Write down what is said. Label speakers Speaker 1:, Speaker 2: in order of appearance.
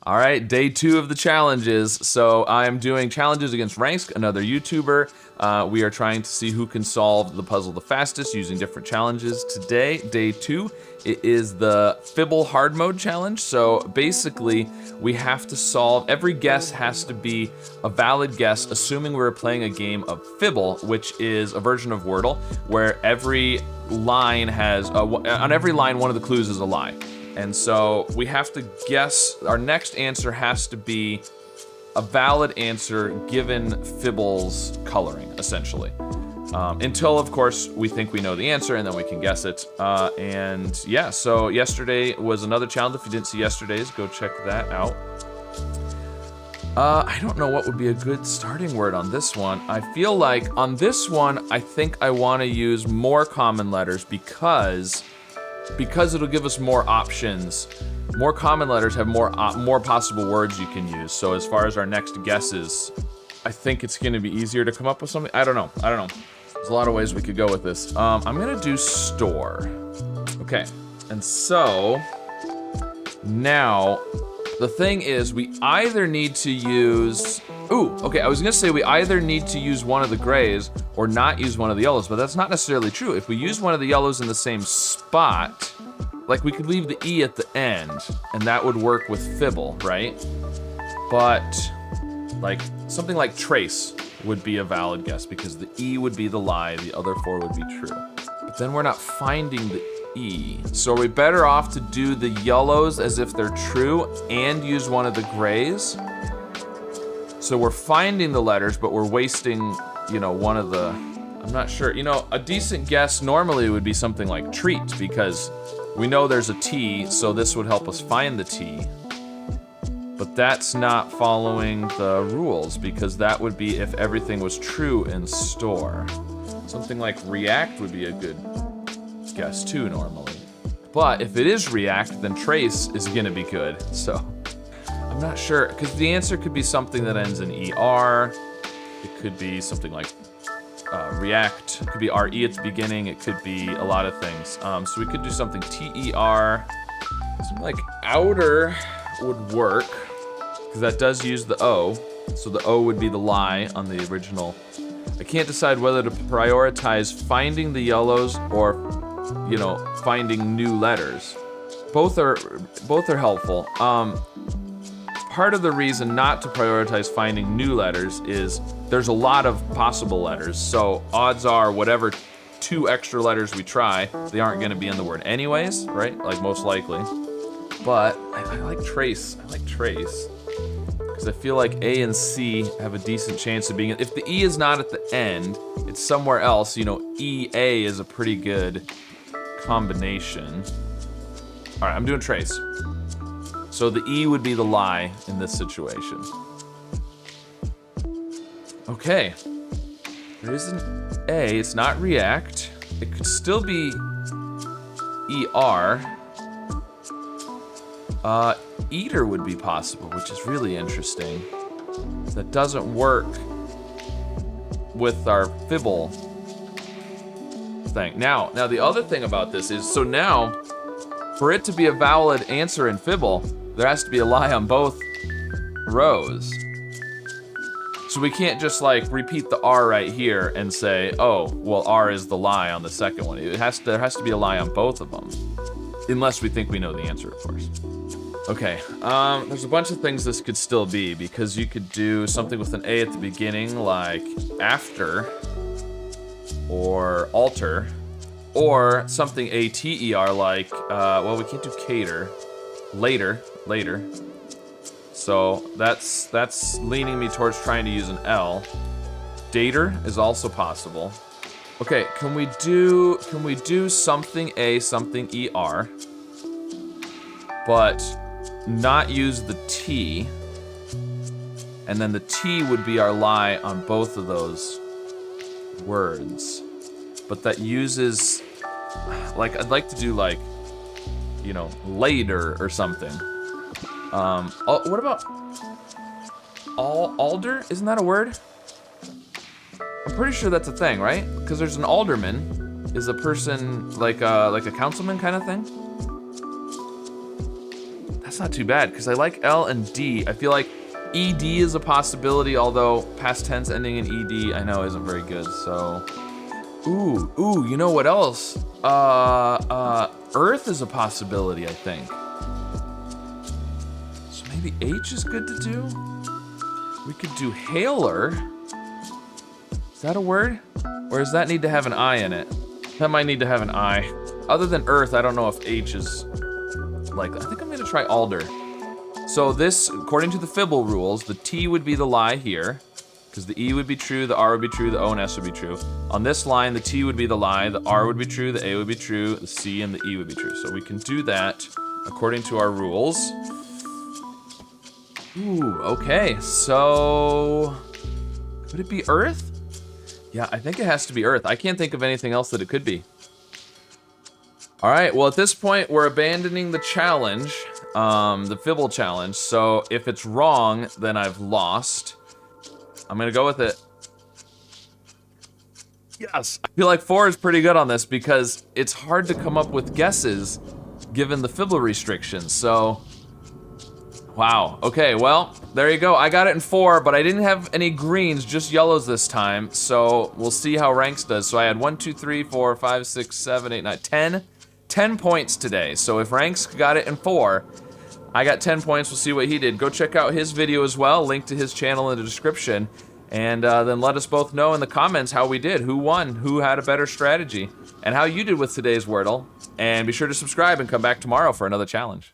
Speaker 1: All right, day 2 of the challenges. So I am doing challenges against Rangsk, another YouTuber. We are trying to see who can solve the puzzle the fastest using different challenges. Today, day 2, it is the Fibble hard mode challenge. So basically, we have to solve, every guess has to be a valid guess, assuming we're playing a game of Fibble, which is a version of Wordle, where every line has, on every line, one of the clues is a lie. And so we have to guess, our next answer has to be a valid answer given Fibble's coloring, essentially. Until, of course, we think we know the answer and then we can guess it. And yeah, so yesterday was another challenge. If you didn't see yesterday's, go check that out. I don't know what would be a good starting word on this one. I feel like on this one, I think I want to use more common letters because it'll give us more options. More common letters have more possible words you can use. So as far as our next guesses, I think it's going to be easier to come up with something. I don't know. There's a lot of ways we could go with this. I'm going to do store. Okay. And so now the thing is we either need to use... I was gonna say we either need to use one of the grays or not use one of the yellows, but that's not necessarily true. If we use one of the yellows in the same spot, like we could leave the E at the end, and that would work with Fibble, right? But like something like trace would be a valid guess because the E would be the lie, the other 4 would be true. But then we're not finding the E. So are we better off to do the yellows as if they're true and use one of the grays? So we're finding the letters, but we're wasting, one of the, I'm not sure. A decent guess normally would be something like treat because we know there's a T, so this would help us find the T. But that's not following the rules because that would be if everything was true in store. Something like react would be a good guess too normally. But if it is react, then trace is gonna be good, so. I'm not sure, because the answer could be something that ends in ER. It could be something like react. It could be RE at the beginning. It could be a lot of things. So we could do something TER. Something like outer would work, because that does use the O. So the O would be the lie on the original. I can't decide whether to prioritize finding the yellows or, finding new letters. Both are helpful. Part of the reason not to prioritize finding new letters is there's a lot of possible letters, so odds are whatever 2 extra letters we try, they aren't going to be in the word anyways, right? Like most likely. But I like trace. Because I feel like A and C have a decent chance of being... If the E is not at the end, it's somewhere else. EA is a pretty good combination. All right, I'm doing trace. So the E would be the lie in this situation. Okay. There is an A, it's not react. It could still be ER. Eater would be possible, which is really interesting. That doesn't work with our Fibble thing. Now the other thing about this is, so now, for it to be a valid answer in Fibble, there has to be a lie on both rows. So we can't just repeat the R right here and say, oh, well, R is the lie on the second one. There has to be a lie on both of them. Unless we think we know the answer, of course. Okay, there's a bunch of things this could still be, because you could do something with an A at the beginning, like after, or alter, or something ATER like, well, we can't do cater, later. So that's leaning me towards trying to use an L. Dater is also possible. Okay, can we do something A, something ER, but not use the T, and then the T would be our lie on both of those words. But that uses, I'd like to do later or something. What about alder? Isn't that a word? I'm pretty sure that's a thing, right? Because there's an alderman, is a person like a councilman kind of thing. That's not too bad, because I like L and D. I feel like ED is a possibility, although past tense ending in ED I know isn't very good, so. Ooh, you know what else? Earth is a possibility, I think. So maybe H is good to do? We could do hailer. Is that a word? Or does that need to have an I in it? That might need to have an I. Other than Earth, I don't know if H is like, I think I'm gonna try alder. So this, according to the Fibble rules, the T would be the lie here, because the E would be true, the R would be true, the O and S would be true. On this line, the T would be the lie, the R would be true, the A would be true, the C and the E would be true. So we can do that according to our rules. Ooh, okay, so could it be Earth? Yeah, I think it has to be Earth. I can't think of anything else that it could be. All right, well, at this point, we're abandoning the challenge, the Fibble challenge. So if it's wrong, then I've lost. I'm gonna go with it. Yes, I feel like 4 is pretty good on this because it's hard to come up with guesses given the Fibble restrictions, so. Wow, okay, well, there you go. I got it in 4, but I didn't have any greens, just yellows this time, so we'll see how Rangsk does. So I had 1, 2, 3, 4, 5, 6, 7, 8, 9, 10 points today. So if Rangsk got it in 4, I got 10 points. We'll see what he did. Go check out his video as well. Link to his channel in the description. And then let us both know in the comments how we did, who won, who had a better strategy, and how you did with today's Wordle. And be sure to subscribe and come back tomorrow for another challenge.